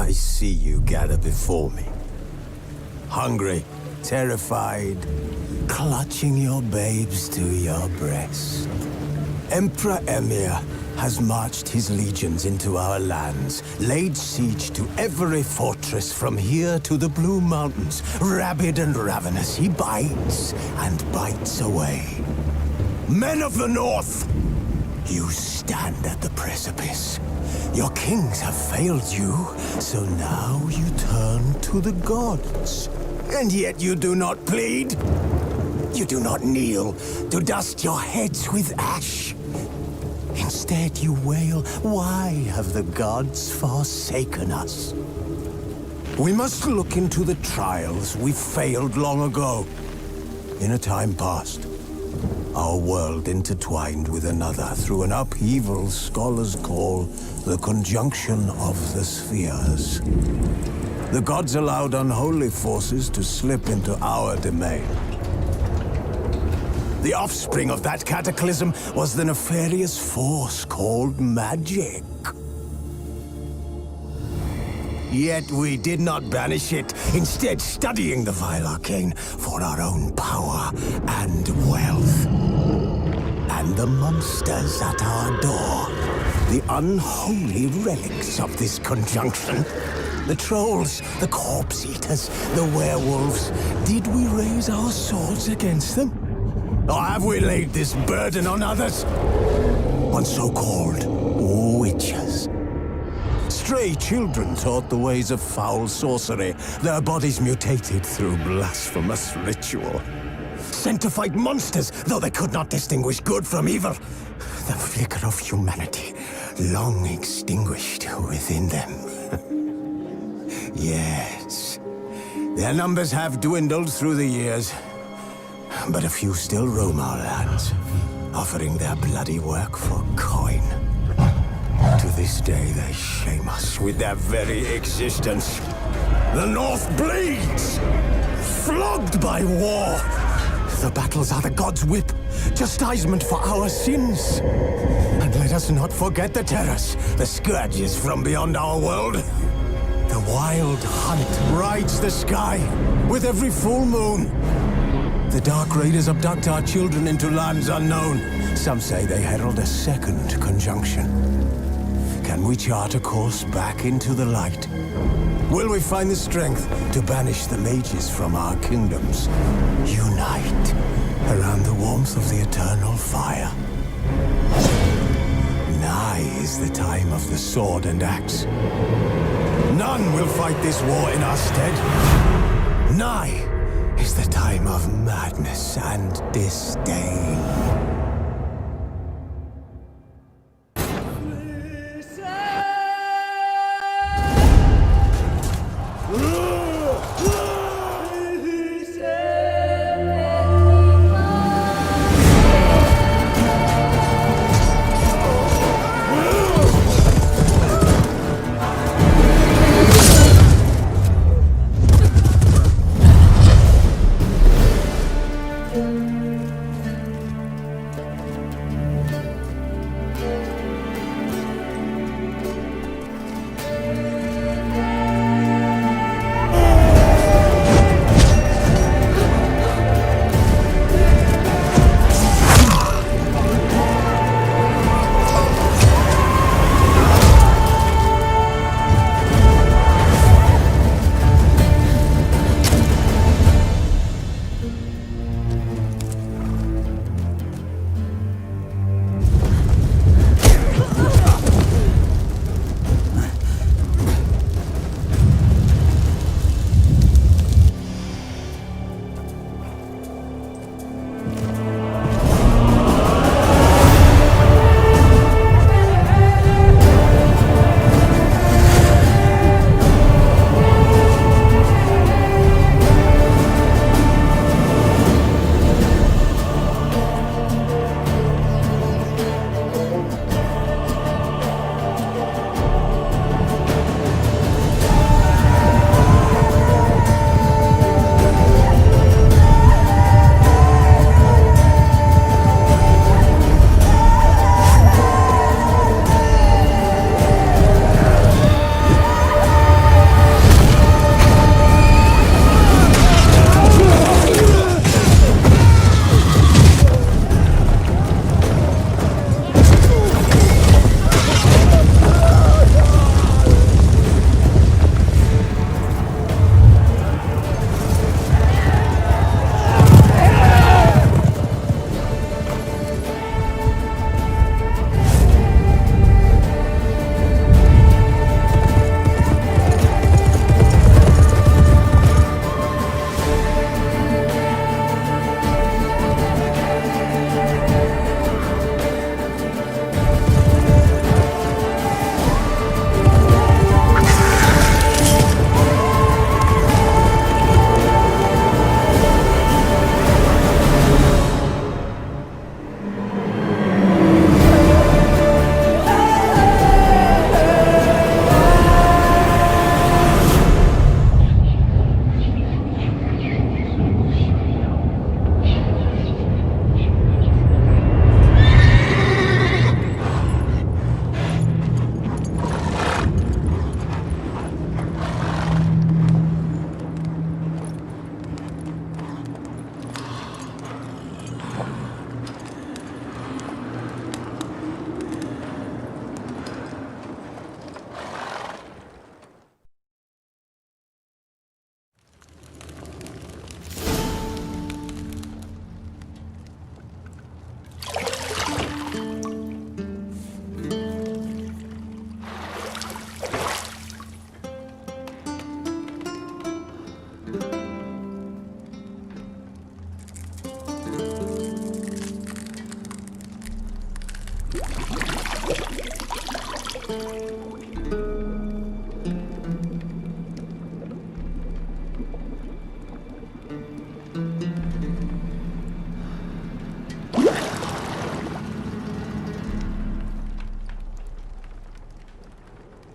I see you gather before me. Hungry, terrified, clutching your babes to your breast. Emperor Emir has marched his legions into our lands, laid siege to every fortress from here to the Blue Mountains. Rabid and ravenous, he bites and bites away. Men of the North, you stand at the precipice. Your kings have failed you, so now you turn to the gods. And yet you do not plead. You do not kneel to dust your heads with ash. Instead you wail, why have the gods forsaken us? We must look into the trials we failed long ago. In a time past, our world intertwined with another through an upheaval scholars call the conjunction of the spheres. The gods allowed unholy forces to slip into our domain. The offspring of that cataclysm was the nefarious force called magic. Yet we did not banish it, instead studying the vile arcane for our own power and wealth. And the monsters at our door, the unholy relics of this conjunction. The trolls, the corpse eaters, the werewolves. Did we raise our swords against them? Or have we laid this burden on others? On so-called witches. Stray children taught the ways of foul sorcery, their bodies mutated through blasphemous ritual. Sent to fight monsters, though they could not distinguish good from evil. The flicker of humanity, long extinguished within them. Yes, their numbers have dwindled through the years. But a few still roam our lands, offering their bloody work for coin. To this day, they shame us with their very existence. The North bleeds, flogged by war. The battles are the gods' whip, chastisement for our sins. And let us not forget the terrors, the scourges from beyond our world. The wild hunt rides the sky with every full moon. The Dark Raiders abduct our children into lands unknown. Some say they herald a second conjunction. Can we chart a course back into the light? Will we find the strength to banish the mages from our kingdoms? Unite around the warmth of the eternal fire. Nigh is the time of the sword and axe. None will fight this war in our stead. Nigh is the time of madness and disdain.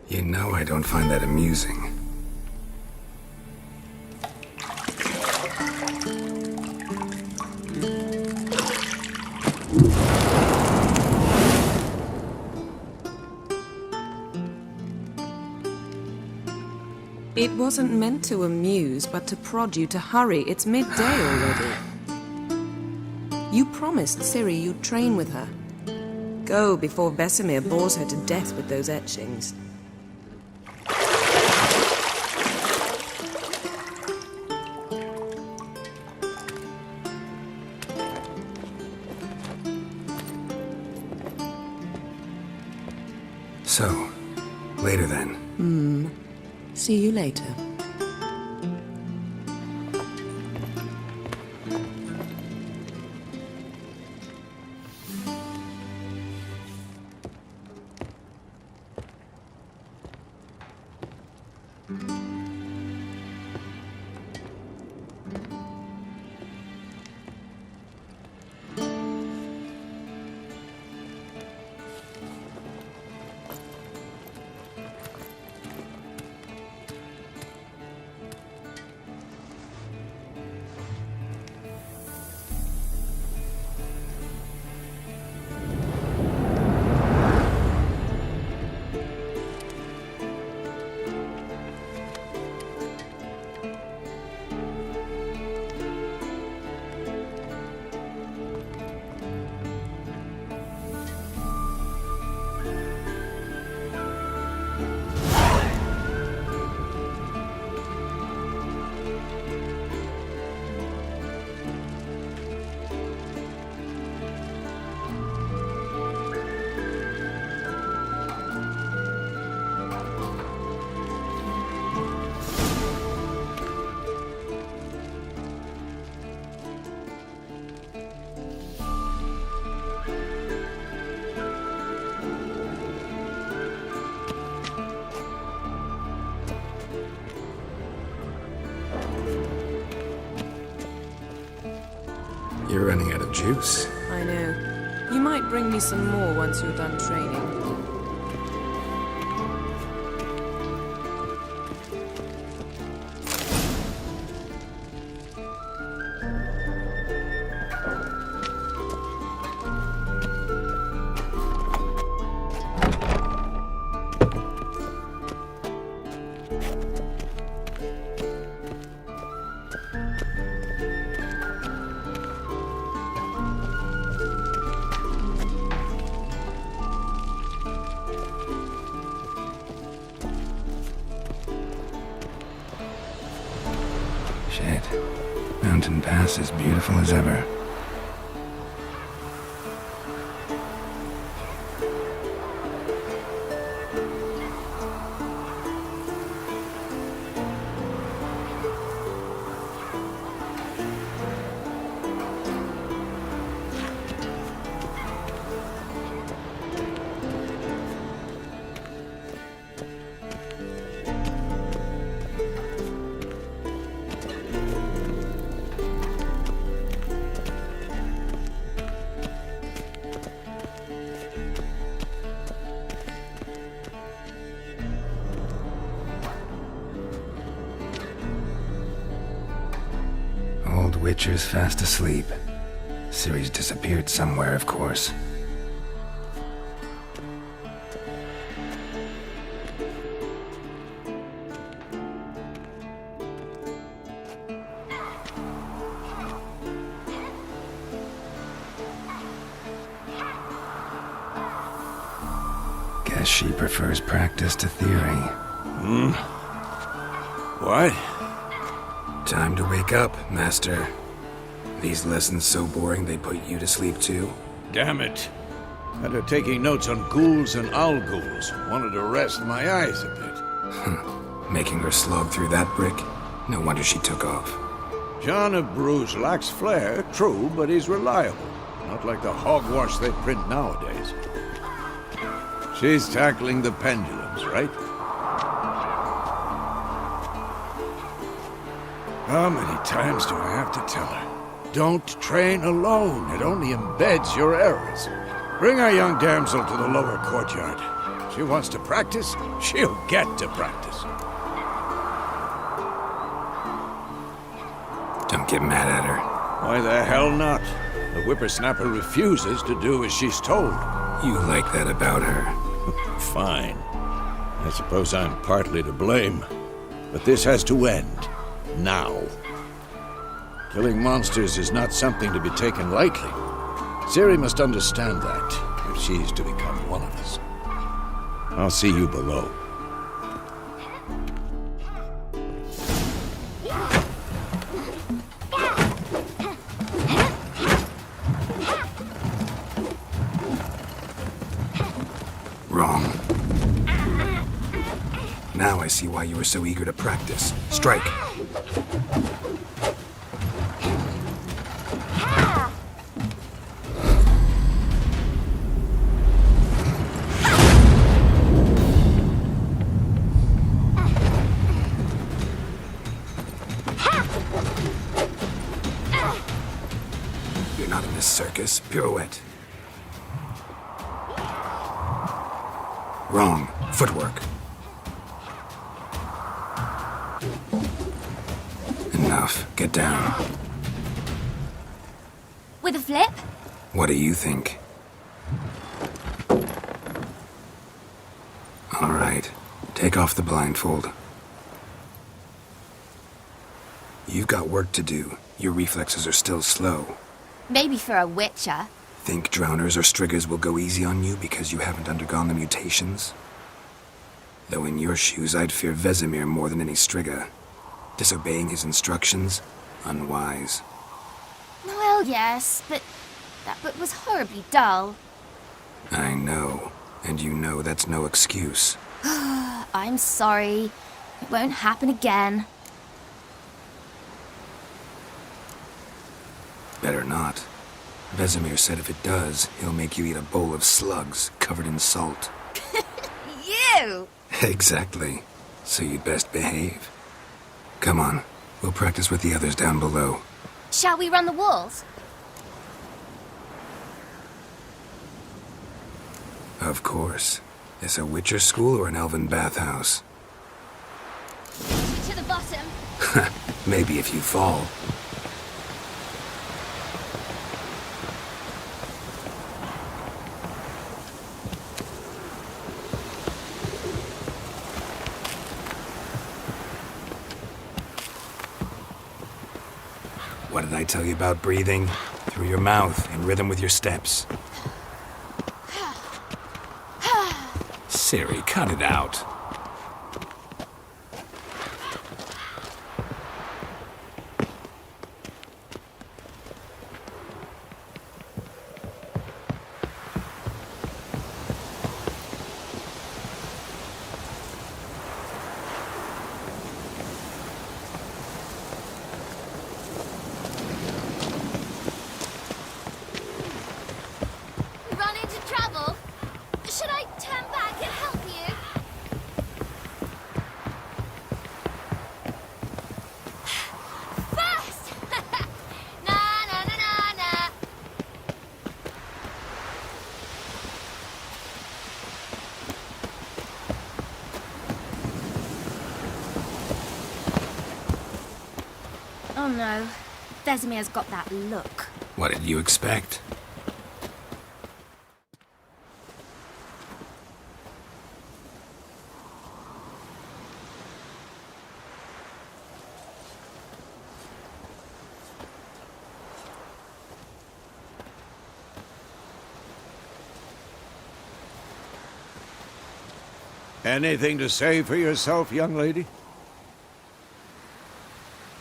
You know I don't find that amusing. It wasn't meant to amuse, but to prod you to hurry. It's midday already. You promised Ciri you'd train with her. Go before Vesemir bores her to death with those etchings. So, later then. See you later. You're running out of juice. I know. You might bring me some more once you're done training. Shit. Mountain Pass is beautiful as ever. Old Witcher's fast asleep. Ciri's disappeared somewhere, of course. Guess she prefers practice to theory. What? Time to wake up, Master. These lessons so boring they put you to sleep too? Damn it. Had her taking notes on ghouls and owl ghouls. Wanted to rest my eyes a bit. Making her slog through that brick? No wonder she took off. John of Bruges lacks flair, true, but he's reliable. Not like the hogwash they print nowadays. She's tackling the pendulums, right? How many times do I have to tell her? Don't train alone. It only embeds your errors. Bring our young damsel to the lower courtyard. She wants to practice, she'll get to practice. Don't get mad at her. Why the hell not? The whippersnapper refuses to do as she's told. You like that about her. Fine. I suppose I'm partly to blame. But this has to end. Now. Killing monsters is not something to be taken lightly. Ciri must understand that, if she's to become one of us. I'll see you below. Wrong. Now I see why you were so eager to practice. Strike. You're not in this circus. Pirouette. Wrong. Footwork. Enough. Get down. With a flip? What do you think? All right. Take off the blindfold. You've got work to do. Your reflexes are still slow. Maybe for a witcher. Think drowners or striggers will go easy on you because you haven't undergone the mutations? Though in your shoes, I'd fear Vesemir more than any strigger. Disobeying his instructions? Unwise. Well, yes, but that book was horribly dull. I know. And you know that's no excuse. I'm sorry. It won't happen again. Better not. Vesemir said if it does, he'll make you eat a bowl of slugs covered in salt. You! Exactly. So you'd best behave. Come on. We'll practice with the others down below. Shall we run the walls? Of course. Is a Witcher school or an elven bathhouse? To the bottom. Maybe if you fall. What did I tell you about breathing? Through your mouth, in rhythm with your steps. Ciri, cut it out. Run into trouble? Should I turn back and help you? Fast! Na na na na na. Oh no. Vesemir's got that look. What did you expect? Anything to say for yourself, young lady?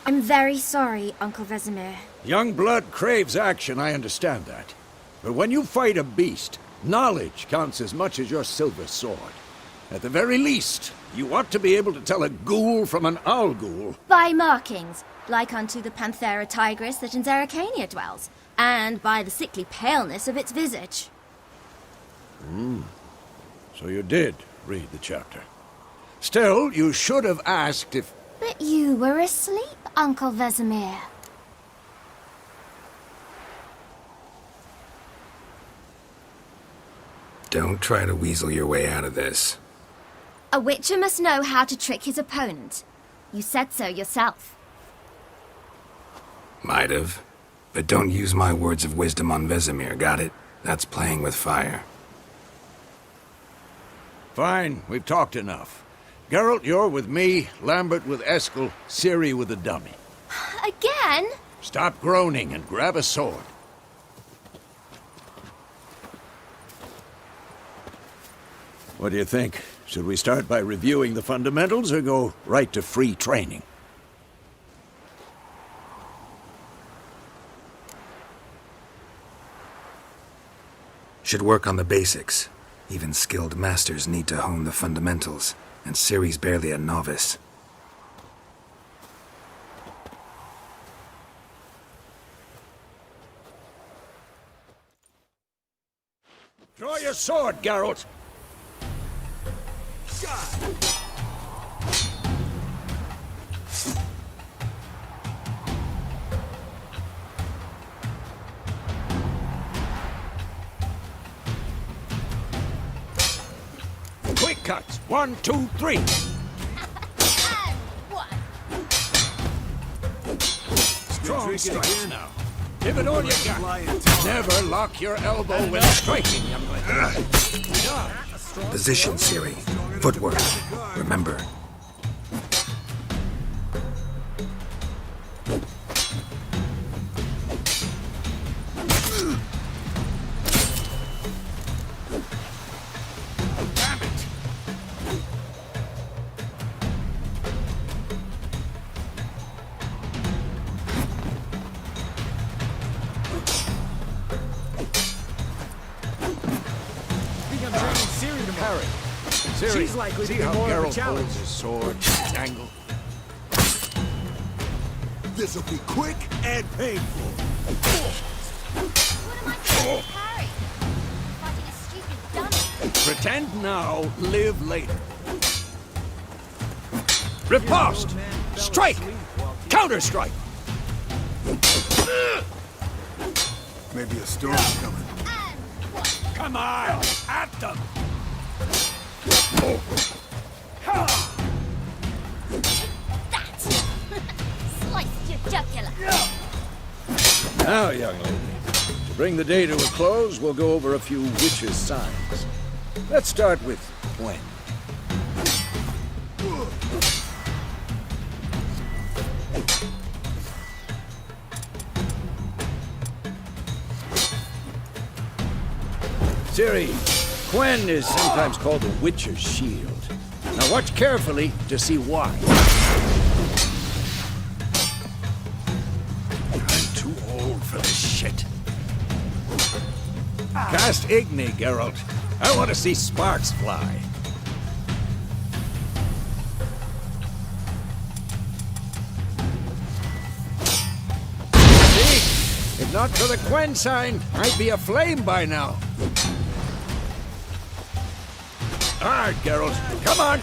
I'm very sorry, Uncle Vesemir. Young blood craves action, I understand that. But when you fight a beast, knowledge counts as much as your silver sword. At the very least, you ought to be able to tell a ghoul from an owl ghoul. By markings, like unto the Panthera tigris that in Zerrikania dwells, and by the sickly paleness of its visage. So you did read the chapter. Still, you should have asked if... But you were asleep, Uncle Vesemir. Don't try to weasel your way out of this. A witcher must know how to trick his opponent. You said so yourself. Might have. But don't use my words of wisdom on Vesemir, got it? That's playing with fire. Fine, we've talked enough. Geralt, you're with me, Lambert with Eskel, Ciri with the dummy. Again? Stop groaning and grab a sword. What do you think? Should we start by reviewing the fundamentals or go right to free training? Should work on the basics. Even skilled masters need to hone the fundamentals, and Ciri's barely a novice. Draw your sword, Geralt! Quick cuts! 1, 2, 3! And one. Strong strikes now. Give it all you got. Never lock your elbow when striking, young lady. Position, Ciri. Footwork. Remember. Damn it! Harry. Ciri, She's likely to see be how more of a Geralt challenge. holds his sword, his angle. This'll be quick and painful. What am I doing, Harry? Fighting a stupid dummy. Pretend now, live later. Riposte! Strike! Counter-strike! Maybe a storm's coming. And one. Come on! At them! That! Sliced your jugular. Now, young lady, to bring the day to a close, we'll go over a few witches' signs. Let's start with Gwen. Ciri, Gwen is sometimes called the Witcher's Shield. Now watch carefully to see why. I'm too old for this shit. Cast Igni, Geralt. I want to see sparks fly. See? If not for the Gwen sign, I'd be aflame by now. All right, Geralt. Come on!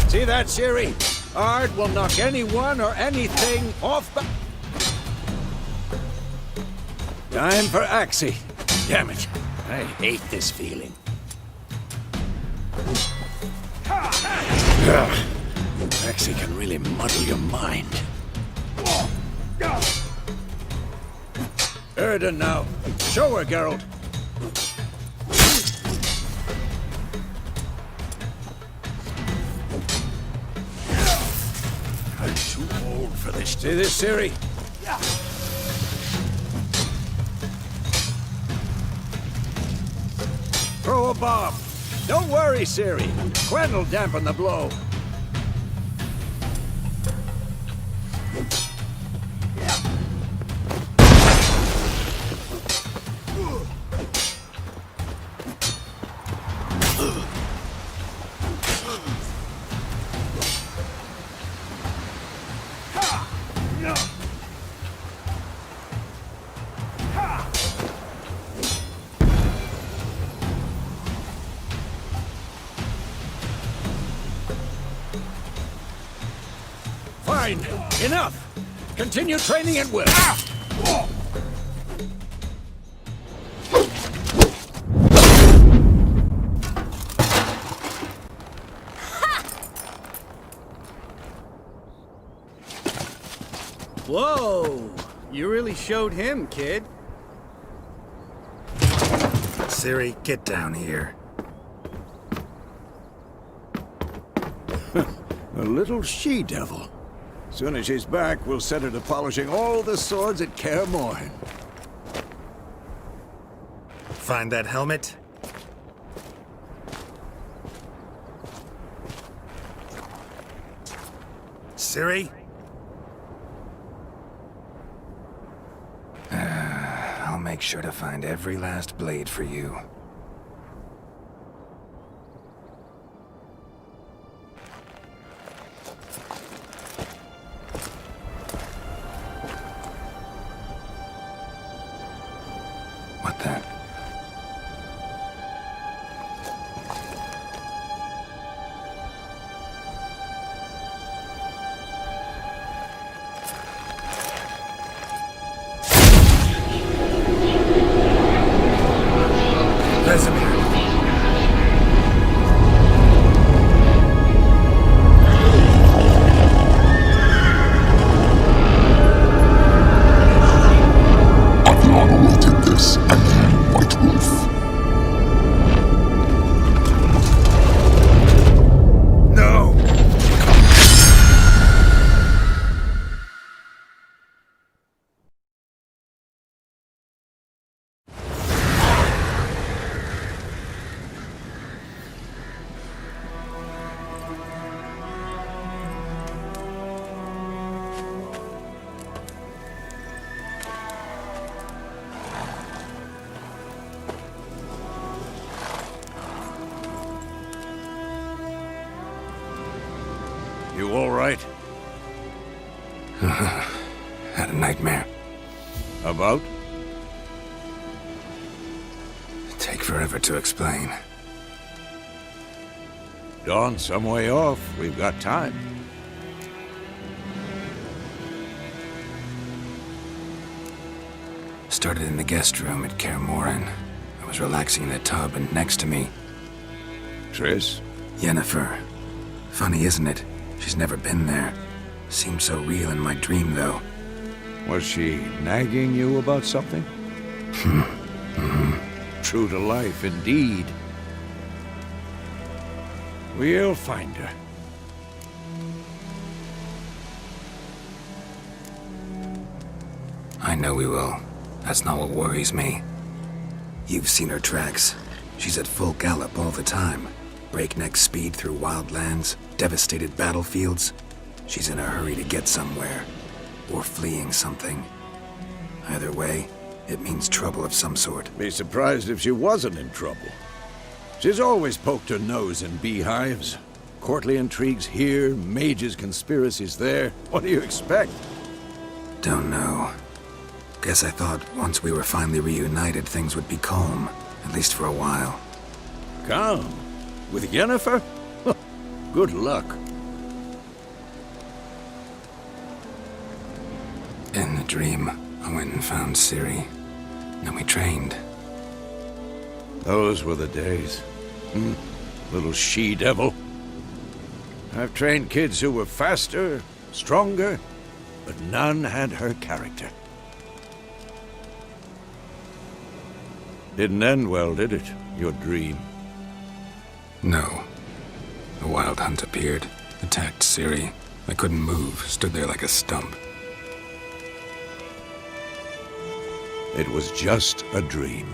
See that, Ciri? Ard will knock anyone or anything off the... Time for Axie. Damn it. I hate this feeling. Axie can really muddle your mind. Erden now. Show her, Geralt. I'm too old for this. See this, Ciri? Throw a bomb. Don't worry, Ciri. Gwen will dampen the blow. Fine. Enough. Continue training at will. Whoa! You really showed him, kid. Ciri, get down here. A little she-devil. Soon as she's back, we'll set her to polishing all the swords at Kaer Morhen. Find that helmet? Ciri? I'll make sure to find every last blade for you. What the? Vesemir. Avion awaited this, and then White Wolf. No! You all right? Had a nightmare. About? Take forever to explain. Dawn's some way off. We've got time. Started in the guest room at Kaer Morhen. I was relaxing in a tub, and next to me, Triss? Yennefer. Funny, isn't it? She's never been there. Seemed so real in my dream, though. Was she nagging you about something? True to life, indeed. We'll find her. I know we will. That's not what worries me. You've seen her tracks. She's at full gallop all the time. Breakneck speed through wild lands, devastated battlefields. She's in a hurry to get somewhere. Or fleeing something. Either way, it means trouble of some sort. Be surprised if she wasn't in trouble. She's always poked her nose in beehives. Courtly intrigues here, mages' conspiracies there. What do you expect? Don't know. Guess I thought once we were finally reunited, things would be calm. At least for a while. Calm? With Yennefer? Good luck. In the dream, I went and found Ciri. Then we trained. Those were the days. Little she-devil. I've trained kids who were faster, stronger, but none had her character. Didn't end well, did it? Your dream? No. The Wild Hunt appeared, attacked Ciri. I couldn't move, stood there like a stump. It was just a dream.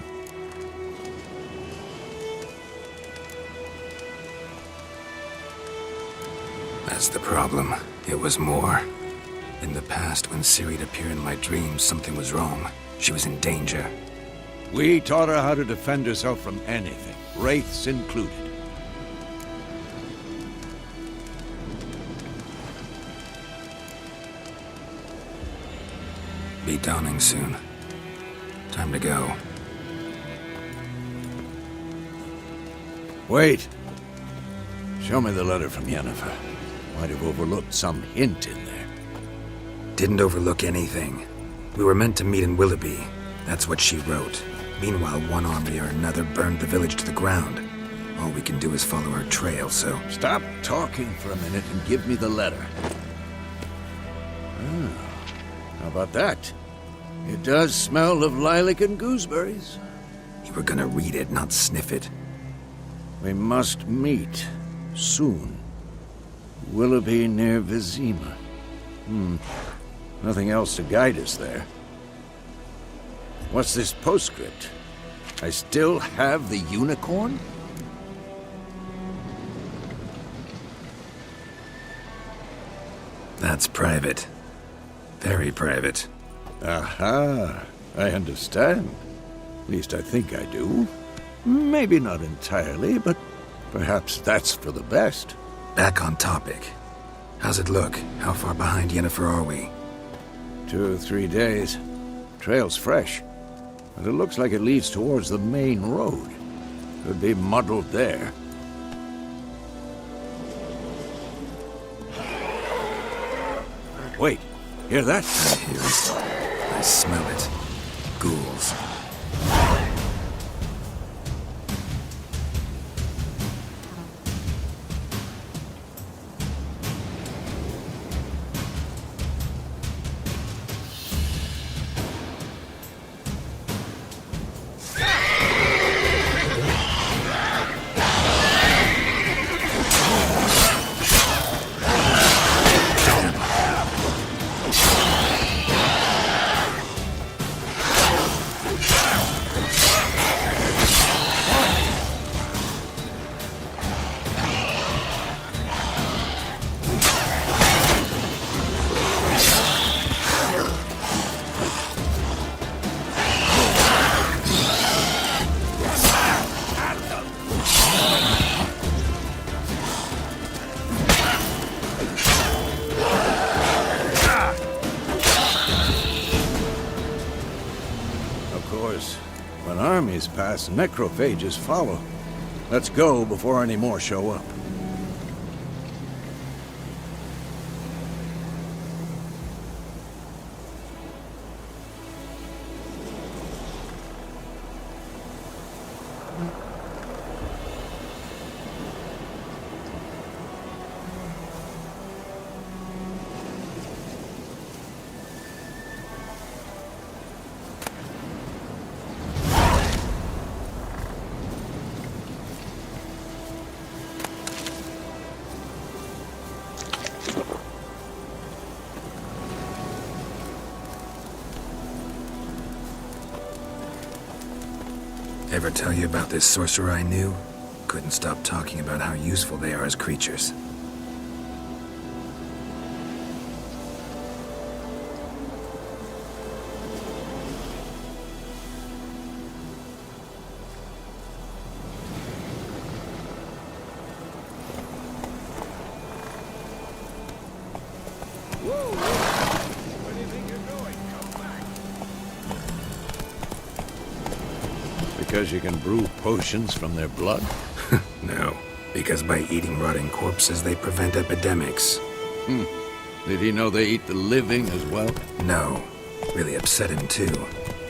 That's the problem. It was more. In the past, when Ciri'd appear in my dreams, something was wrong. She was in danger. We taught her how to defend herself from anything, wraiths included. Be dawning soon. Time to go. Wait. Show me the letter from Yennefer. Might have overlooked some hint in there. didn't overlook anything. We were meant to meet in Willoughby. That's what she wrote. Meanwhile, one army or another burned the village to the ground. All we can do is follow her trail, so... Stop talking for a minute and give me the letter. How about that? It does smell of lilac and gooseberries. You were gonna read it, not sniff it. We must meet soon. Willoughby near Vizima. Nothing else to guide us there. What's this postscript? I still have the unicorn? That's private. Very private. Aha, I understand. At least I think I do. Maybe not entirely, but perhaps that's for the best. Back on topic. How's it look? How far behind Yennefer are we? 2 or 3 days. Trail's fresh, but it looks like it leads towards the main road. Could be muddled there. Wait, hear that? I hear it. I smell it. Ghouls. When armies pass, necrophages follow. Let's go before any more show up. Ever tell you about this sorcerer I knew? Couldn't stop talking about how useful they are as creatures. Because you can brew potions from their blood? No, because by eating rotting corpses, they prevent epidemics. Did he know they eat the living as well? No. Really upset him, too.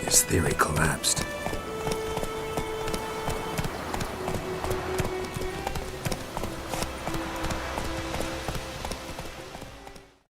His theory collapsed.